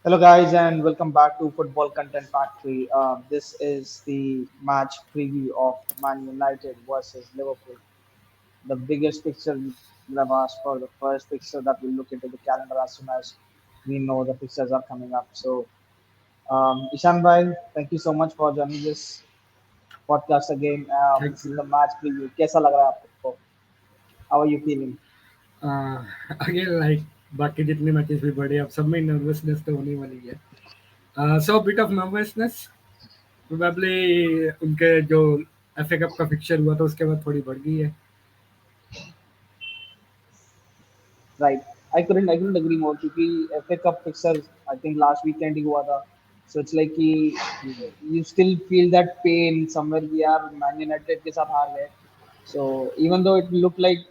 Hello, guys, and welcome back to Football Content Factory. This is the match preview of Man United versus Liverpool. The biggest picture we have asked for, the first picture that we'll look into the calendar as soon as we know the pictures are coming up. So, Ishan bhai, thank you so much for joining this podcast again. Thank This is you. the match preview. कैसा लग रहा है आपको? How are you feeling? Uh, Again, like बाकी जितने matches भी बढ़े अब सब में नर्वसनेस तो होने वाली है सो बिट ऑफ नर्वसनेस प्रोबेबली उनके जो एफए कप का फिक्चर हुआ था उसके बाद थोड़ी बढ़ गई है. Right. I couldn't agree more क्योंकि FA Cup fixer I think last weekend ही हुआ था. So it's like कि you still feel that pain somewhere कि यार Man United के साथ हार गए. So even though it looked like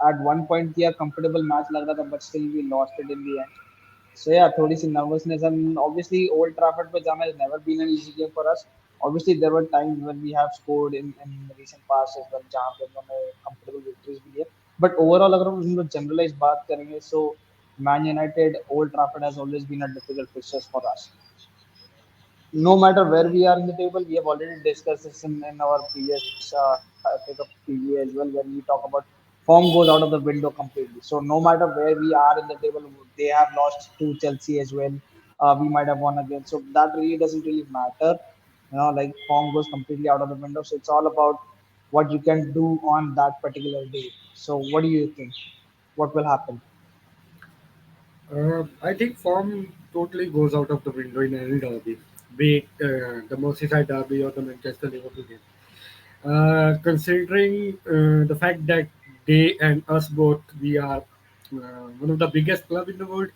at one point कि यार comfortable match लग रहा था but still we lost it in the end. So yeah, थोड़ी सी nervousness and obviously Old Trafford पे जाना has never been an easy game for us. Obviously there were times when we have scored in recent past as well जहाँ पे हमने comfortable victories भी लिए. But overall अगर हम लोग generalize बात करेंगे so Man United Old Trafford has always been a difficult fixtures for us. No matter where we are in the table, we have already discussed this in our previous FA Cup preview as well, where we talk about form goes out of the window completely. So no matter where we are in the table, they have lost to Chelsea as well. We might have won again. So that really doesn't really matter. Like form goes completely out of the window. So it's all about what you can do on that particular day. So what do you think? What will happen? I think form totally goes out of the window in any derby, be it the Merseyside derby or the Manchester Liverpool game. Considering the fact that they and us both, we are one of the biggest club in the world,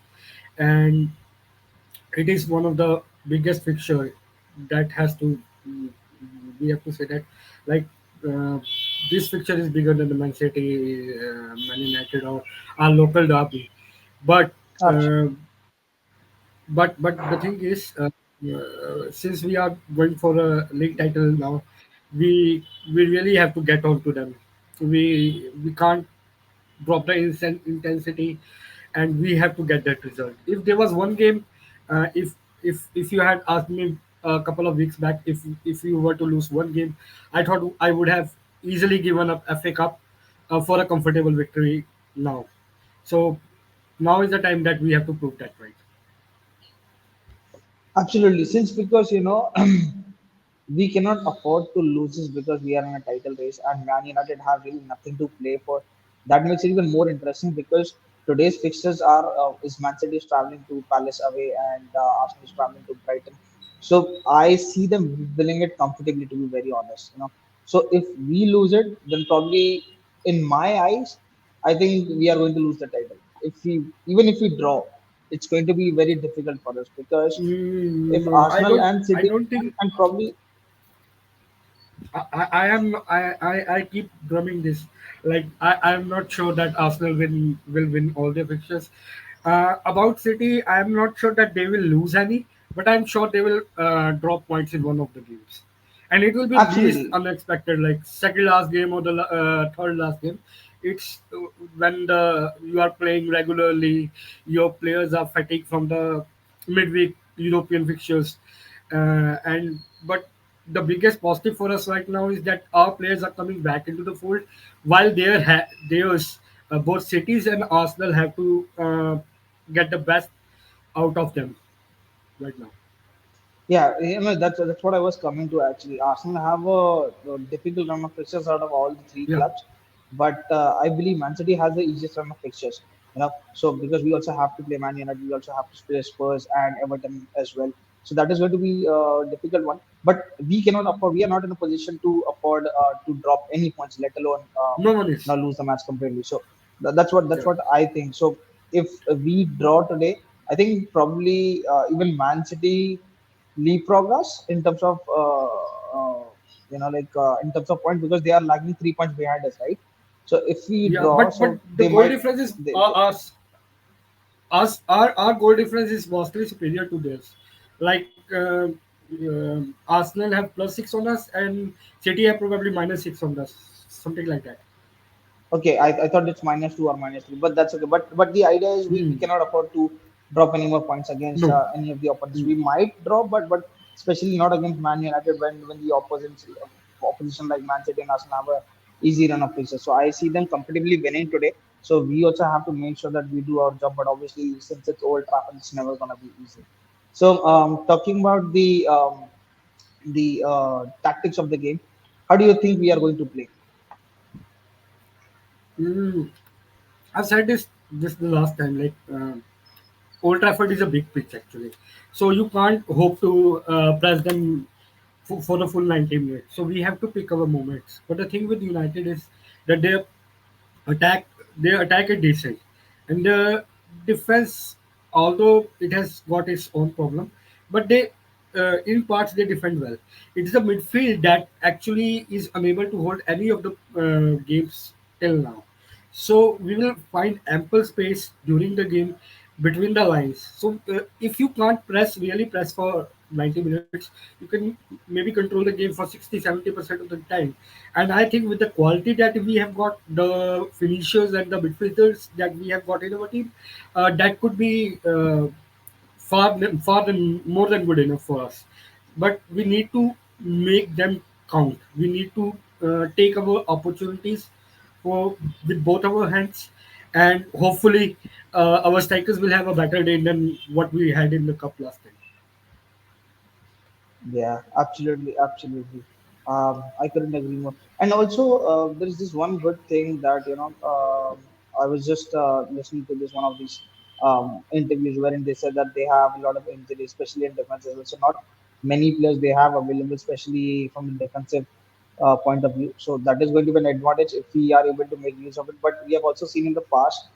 and it is one of the biggest fixture that has to mm, we have to say that like uh, this fixture is bigger than the Man City, Man United or our local derby. But uh, Absolutely. but the thing is, since we are going for a league title now, we really have to get on to them. We can't drop the intensity, and we have to get that result. If there was one game, if you had asked me a couple of weeks back, if you were to lose one game, I thought I would have easily given up FA Cup for a comfortable victory now. So now is the time that we have to prove that right. Absolutely. Since because we cannot afford to lose this because we are in a title race and Man United have really nothing to play for. That makes it even more interesting because today's fixtures are is Man City is traveling to Palace away and Arsenal is traveling to Brighton. So I see them winning it comfortably, to be very honest. So if we lose it, then probably in my eyes, I think we are going to lose the title. If we even if we draw, it's going to be very difficult for us because if No, Arsenal and I City don't think and probably I keep drumming this. Like I'm not sure that Arsenal will win all their fixtures. About City, I'm not sure that they will lose any, but I'm sure they will drop points in one of the games, and it will be least absolutely. unexpected, like second last game or the third last game. It's when the you are playing regularly, your players are fatigued from the midweek European fixtures, and but the biggest positive for us right now is that our players are coming back into the fold, while theirs both cities and Arsenal have to get the best out of them right now. Yeah, that's what I was coming to actually. Arsenal have a difficult run of fixtures out of all the three Yeah, clubs, but I believe Man City has the easiest run of fixtures. So because we also have to play Man United, we also have to play Spurs and Everton as well. So that is going to be a difficult one. But we cannot afford. We are not in a position to afford to drop any points, let alone no one is. not lose the match completely. So that's Yeah, what I think. So if we draw today, I think probably even Man City leapfrog us in terms of in terms of points because they are lagging 3 points behind us, right? So if we yeah, draw, but so the they goal might. difference is They, us our goal difference is vastly superior to theirs. Like Arsenal have +6 on us, and City have probably -6 on us, something like that. okay, I thought it's -2 or -3, but that's okay. But the idea is we Hmm. cannot afford to. drop any more points against No. any of the opponents. Mm. We might drop, but especially not against Man United when the opposition like Man City and Arsenal have a easy run of fixtures. So I see them comfortably winning today. So we also have to make sure that we do our job. But obviously, since it's Old Trafford, it's never gonna be easy. So talking about the tactics of the game, how do you think we are going to play? Mm. I've said this the last time. Like Old Trafford is a big pitch actually, so you can't hope to press them for the full 90 minutes. So we have to pick our moments. But the thing with United is that attack their attack is decent, and the defense, although it has got its own problem, but they in parts they defend well. It is the midfield that actually is unable to hold any of the games till now. So we will find ample space during the game between the lines. So if you can't really press for 90 minutes, you can maybe control the game for 60-70% of the time. And I think with the quality that we have got, the finishers and the midfielders that we have got in our team, that could be far than more than good enough for us. But we need to make them count. We need to take our opportunities for with both our hands, and hopefully our strikers will have a better day than what we had in the cup last time. Yeah, absolutely, absolutely. I couldn't agree more. And also, there is this one good thing that I was just listening to this one of these interviews wherein they said that they have a lot of injuries, especially in defense as well. So not many players they have available, especially from the defensive point of view. So that is going to be an advantage if we are able to make use of it. But we have also seen in the past,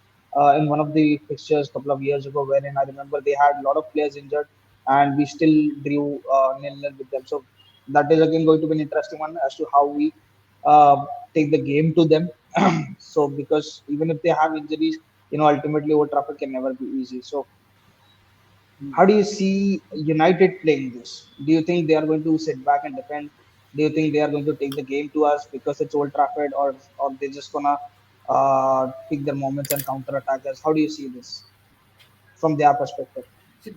in one of the fixtures a couple of years ago, wherein I remember they had a lot of players injured and we still drew nil-nil with them. So that is again going to be an interesting one as to how we take the game to them. So because even if they have injuries, ultimately Old Trafford can never be easy. So how do you see United playing this? Do you think they are going to sit back and defend? Do you think they are going to take the game to us because it's Old Trafford, or they just gonna pick their moments and counter attack us? How do you see this from their perspective? See,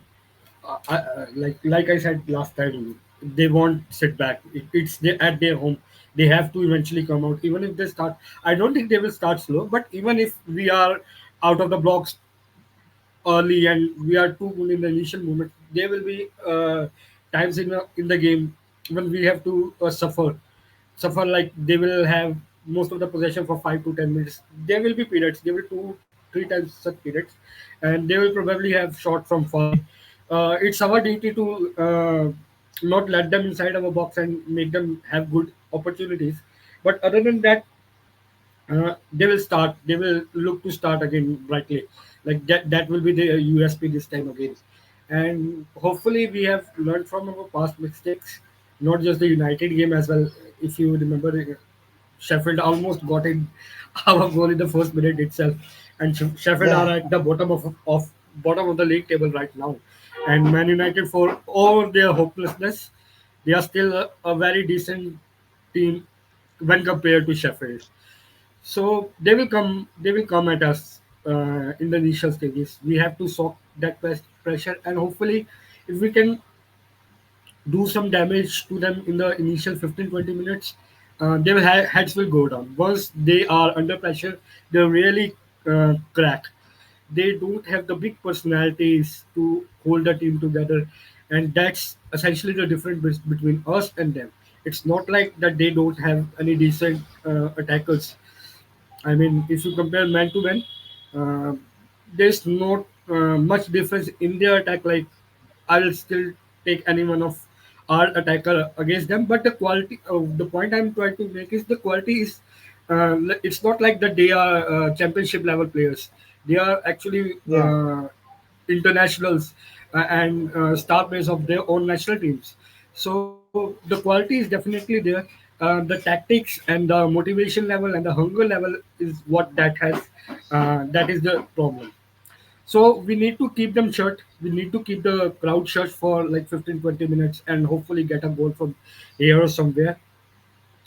like I said last time, they won't sit back. It's at their home. They have to eventually come out. Even if they start, I don't think they will start slow. But even if we are out of the blocks early and we are too good in the initial moment, there will be times in the game when we have to suffer, like they will have most of the possession for 5 to 10 minutes. There will be periods. There will 2-3 times such periods, and they will probably have shot from far. It's our duty to not let them inside our box and make them have good opportunities. But other than that, they will start. They will look to start again brightly. Like that will be the USP this time again. And hopefully we have learned from our past mistakes, not just the United game as well. If you remember, Sheffield almost got in our goal in the first minute itself, and Sheffield are Yeah, at the of bottom of the league table right now. And Man United, for all their hopelessness, they are still a very decent team when compared to Sheffield. So they will come at us in the initial stages. We have to soak that pressure, and hopefully if we can do some damage to them in the initial 15-20 minutes, their heads will go down. Once they are under pressure, they really crack. They don't have the big personalities to hold the team together, and that's essentially the difference between us and them. It's not like that they don't have any decent attackers. I mean, if you compare man to man, uh, there's not much difference in their attack. Like, I'll still take any one of our attacker against them. But the quality, the point I'm trying to make is the quality is, it's not like that they are championship level players. They are actually yeah. internationals and star players of their own national teams. So the quality is definitely there. The tactics and the motivation level and the hunger level is what that is the problem. So we need to keep them shut. We need to keep the crowd shut for like 15-20 minutes and hopefully get a goal from here or somewhere.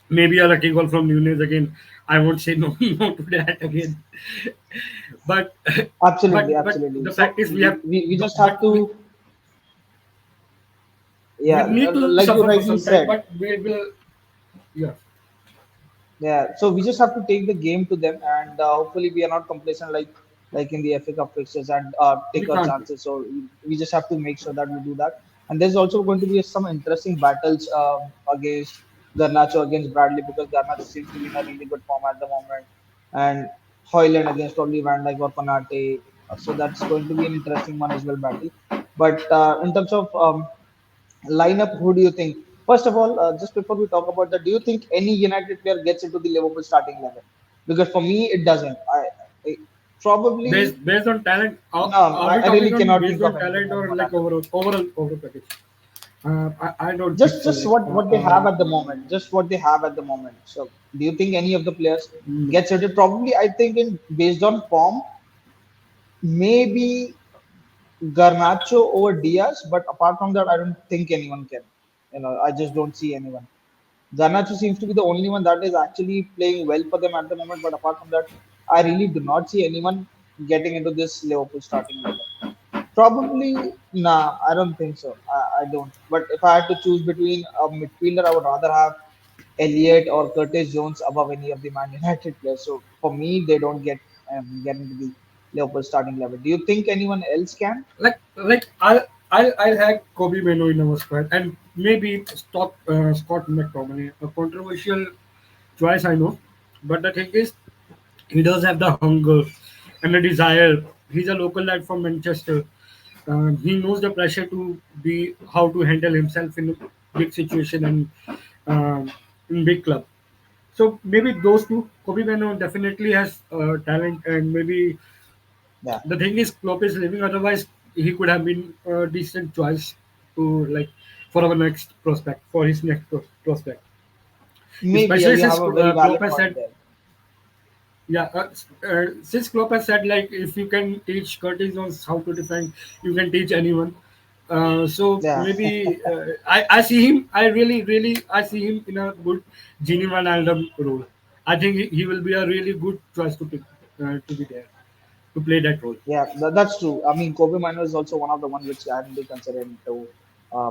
Maybe a lucky goal from Nunes again. I won't say no, no to that again. But Absolutely, but absolutely. the So fact is we have, we just have but to, we yeah, need to like suffer you for some rightly time, said. but we will, yeah, Yeah, so we just have to take the game to them, and hopefully we are not complacent like in the FA Cup fixtures and we take our can't. chances. So we just have to make sure that we do that. And there's also going to be some interesting battles against Garnacho against Bradley because Garnacho seems to be in a really good form at the moment, and Hoyland against probably Van Dijk or Konate. So that's going to be an interesting one as well battle. But in terms of lineup, who do you think? First of all, just before we talk about that, do you think any United player gets into the Liverpool starting 11? Because for me, it doesn't. I probably Based on talent, no. are we I talking really on cannot based think of on anything talent at the or moment. like overall package? I don't think so. Just Like, what they have at the moment. Just what they have at the moment. So, do you think any of the players mm, gets into? Probably, I think in based on form, maybe Garnacho over Diaz. But apart from that, I don't think anyone can. I just don't see anyone. Garnacho seems to be the only one that is actually playing well for them at the moment. But apart from that, I really do not see anyone getting into this Liverpool starting 11. Probably, nah, I don't think so. I don't. But if I had to choose between a midfielder, I would rather have Elliot or Curtis Jones above any of the Man United players. So for me, they don't get into the Liverpool starting 11. Do you think anyone else can? I'll have Kobe Meno in our squad and maybe Scott McTominay. A controversial choice, I know, but the thing is, he does have the hunger and the desire. He's a local lad from Manchester. He knows the pressure to be how to handle himself in a big situation and in big club. So maybe those two. Kobe Mano definitely has talent, and maybe Yeah, the thing is, Klopp is leaving. Otherwise, he could have been a decent choice to like for our next prospect, for his next prospect. maybe Especially you have since a very Klopp valid has point said, there. yeah, since Klopp has said like if you can teach Curtis Jones how to defend, you can teach anyone. So Yeah, maybe I see him. I really I see him in a good Genie Van Aldum role. I think he will be a really good choice to pick to be there to play that role. yeah, that's true. I mean, Kobe Mino is also one of the ones which I hadn't been considering to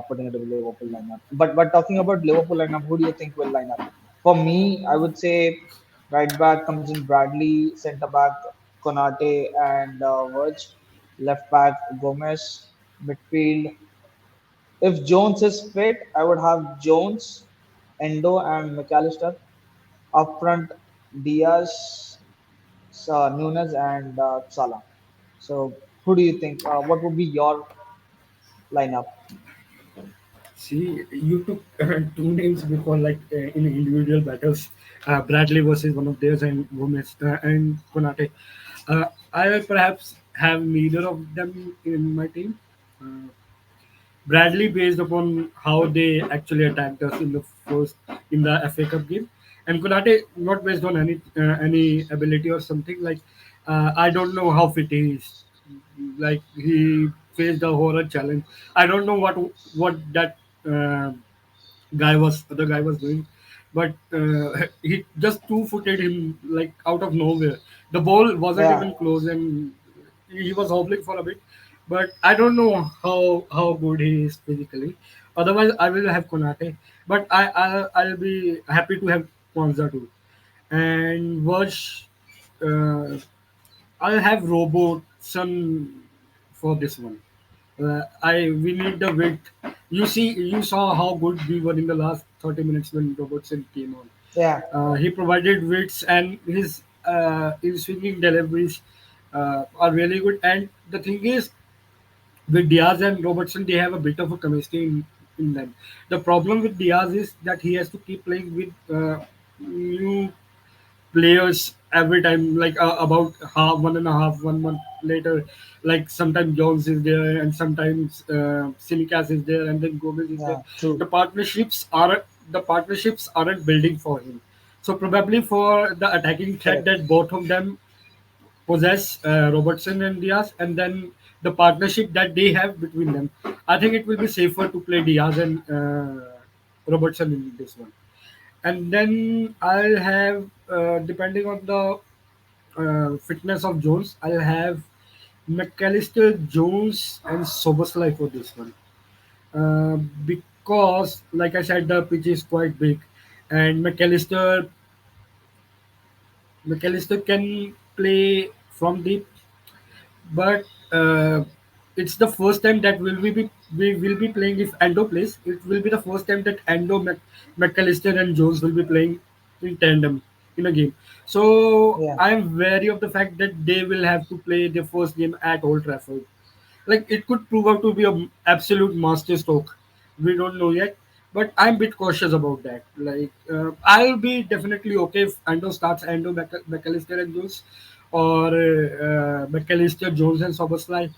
putting into the Liverpool lineup. But talking about Liverpool lineup, who do you think will line up? For me, I would say right back comes in Bradley, centre back Konate and Verge, left back Gomez, midfield. If Jones is fit, I would have Jones, Endo, and McAllister. Up front, Diaz, Nunes, and Salah. So, who do you think? What would be your lineup? See, you took two names before, like in individual battles, Bradley versus one of theirs, and Gomez and Konate. I perhaps have neither of them in my team. Uh, Bradley, based upon how they actually attacked us in the first in the FA Cup game, and Konate not based on any ability or something like. I don't know how fit he is. Like he faced a horror challenge. I don't know what that other guy was doing, but he just two-footed him like out of nowhere. The ball wasn't Yeah, even close, and he was hobbling for a bit. But I don't know how good he is physically. Otherwise, I will have Konate, but I'll be happy to have Kwanzaa too. And Verge, uh, I'll have Robertson for this one. I we need the width. You saw how good we were in the last 30 minutes when Robertson came on. yeah, He provided widths and his swinging deliveries are really good. And the thing is, with Diaz and Robertson, they have a bit of a chemistry in them. The problem with Diaz is that he has to keep playing with new players every time, like about half 1.5 1 month later. Like sometimes Jones is there, and sometimes Simicas is there, and then Gomez is there. yeah, true, The partnerships aren't building for him. So probably for the attacking threat correct. that both of them possess, Robertson and Diaz, and then the partnership that they have between them, I think it will be safer to play Diaz and Robertson in this one. And then I'll have, depending on the fitness of Jones, I'll have McAllister, Jones, and Soboslai for this one. Because, like I said, the pitch is quite big, and McAllister can play from deep, but it's the first time that we will be playing if Ando plays. It will be the first time that McAllister and Jones will be playing in tandem in a game. So Yeah, I am wary of the fact that they will have to play their first game at Old Trafford. Like it could prove out to be a absolute master stroke. We don't know yet, but I'm a bit cautious about that. Like I'll be definitely okay if Ando starts McAllister and Jones, or McAllister, Jones and Soboslai,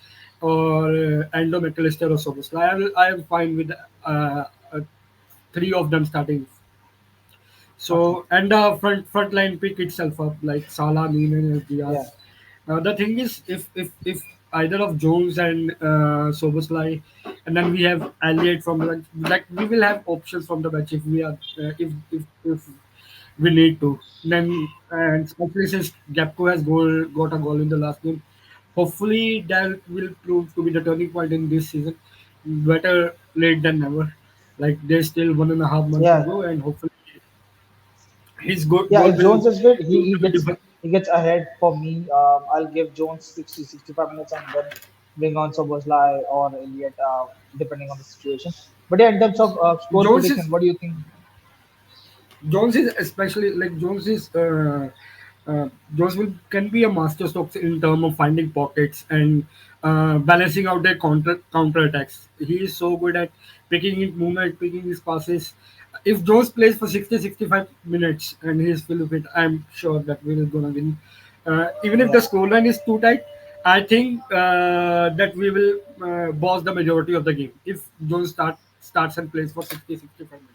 or Ando, McAllister or Soboslai. I am fine with uh, three of them starting. okay, So and the front line pick itself up like Salah, Meen, and yeah, Diaz. The thing is, if either of Jones and Soboslai, and then we have Elliot from the bench, like we will have options from the bench if we are if we need to. Then and especially since Gapco has got a goal in the last game, hopefully that will prove to be the turning point in this season. Better late than never. Like there's still 1.5 months to yeah, go, and hopefully his goal yeah. If will Jones is fit, he, prove he to be gets different. he gets ahead for me. I'll give Jones 60-65 minutes and then bring on Soboslai or Elliot, depending on the situation. But yeah, in terms of score Jones prediction, is what do you think? Jones is especially like Jones will can be a master stroke in terms of finding pockets and balancing out their counter attacks. He is so good at picking his movement, picking his passes. If Jones plays for 60-65 minutes and he is full of it, I'm sure that we will gonna win. Even if the Yeah, scoreline is too tight, I think that we will boss the majority of the game if Jones starts and plays for 60-65 minutes.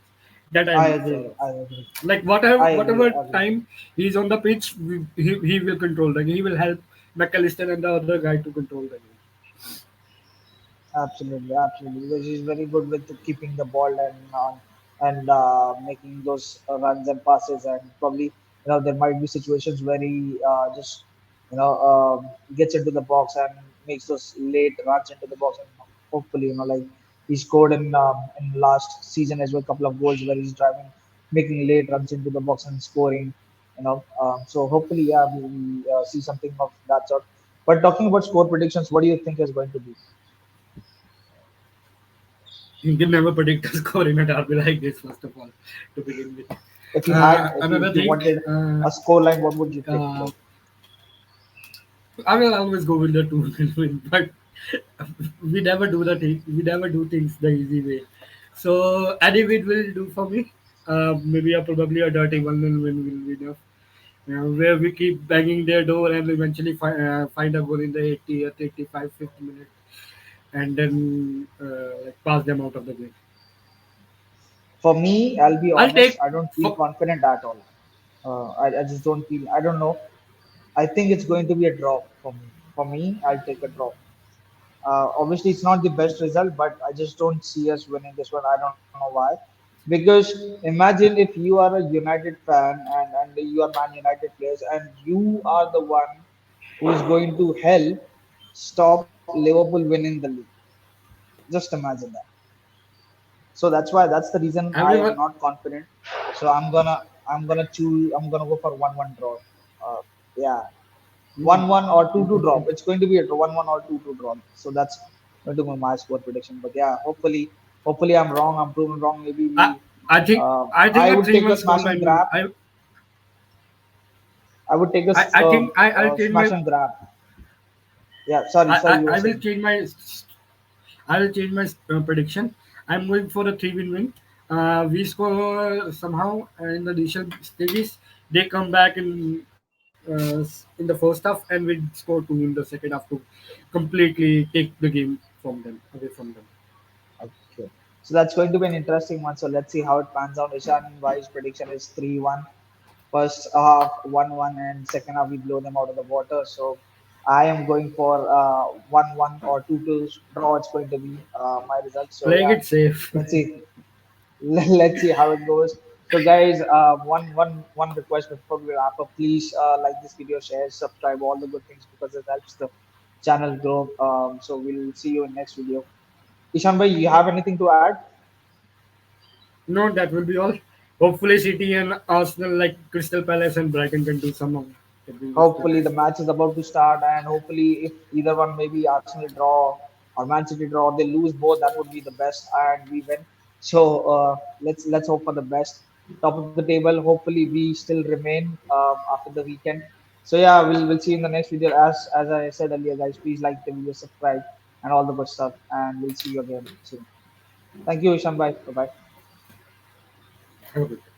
That I I'm sure agree. of. I agree. Like I agree. whatever I agree. time he's on the pitch, he will control the game. He will help McAllister and the other guy to control the game. Absolutely, absolutely. Because he's very good with keeping the ball and making those runs and passes, and probably there might be situations where he just gets into the box and makes those late runs into the box, and hopefully like he scored in last season as well, a couple of goals where he's driving, making late runs into the box and scoring. So hopefully, yeah, we see something of that sort. But talking about score predictions, what do you think is going to be? You can never predict a score in a derby like this. First of all, to begin with, If you had, another if you thing. wanted a score line, what would you pick? Uh, I will always go with the two will win, but we never do the thing. We never do things the easy way. So Eddie Witt will do for me. Maybe probably a dirty 1-0 win will be enough. Where we keep banging their door and eventually find a goal in the 80th, 85, 50 minute, and then like pass them out of the game. For me, I'll be I'll honest, take I don't feel for, confident at all. I just don't feel, I don't know. I think it's going to be a draw for me. For me, I'll take a draw. Obviously, it's not the best result, but I just don't see us winning this one. I don't know why. Because imagine if you are a United fan and you are Man United players and you are the one who is going to help stop Liverpool winning the league. Just imagine that. So that's the reason I am everyone. not confident. So I'm gonna choose. I'm gonna go for 1-1 draw. Yeah, Hmm, 1-1 or 2-2 draw. interesting. It's going to be a 1-1 or 2-2 draw. So that's going to be my score prediction. But yeah, hopefully I'm wrong. I'm proven wrong. Maybe I we. I think I think I a would take 3-1 a smash and scoreline. grab. I would take a I think I'll change smash my and grab. Yeah, sorry, you were I will saying. change my prediction. I'm going for a 3-win. We score somehow in the initial stages. They come back in the first half, and we score two in the second half to completely take the game from them away from them. Okay. So that's going to be an interesting one. So let's see how it pans out. Ishan Vai's prediction is 3-1. First half 1-1 and second half we blow them out of the water. So I am going for 1-1 or 2-2 draw. It's going to be my result. So Playing yeah, it safe. let's see. Let's see how it goes. So guys, one request before we wrap up. Please like this video, share, subscribe, all the good things because it helps the channel grow. So we'll see you in next video. Ishan bhai, you have anything to add? No, that will be all. Hopefully, City and Arsenal, like Crystal Palace and Brighton, can do some of the Hopefully the best. match is about to start, and hopefully if either one, maybe Arsenal draw or Man City draw, they lose both, that would be the best, and we win. So let's hope for the best. Top of the table. Hopefully we still remain after the weekend. So yeah, we'll see you in the next video. As I said earlier, guys, please like the video, subscribe, and all the good stuff, and we'll see you again soon. Thank you, Ishan. Bye. Bye. Bye. Have a good day.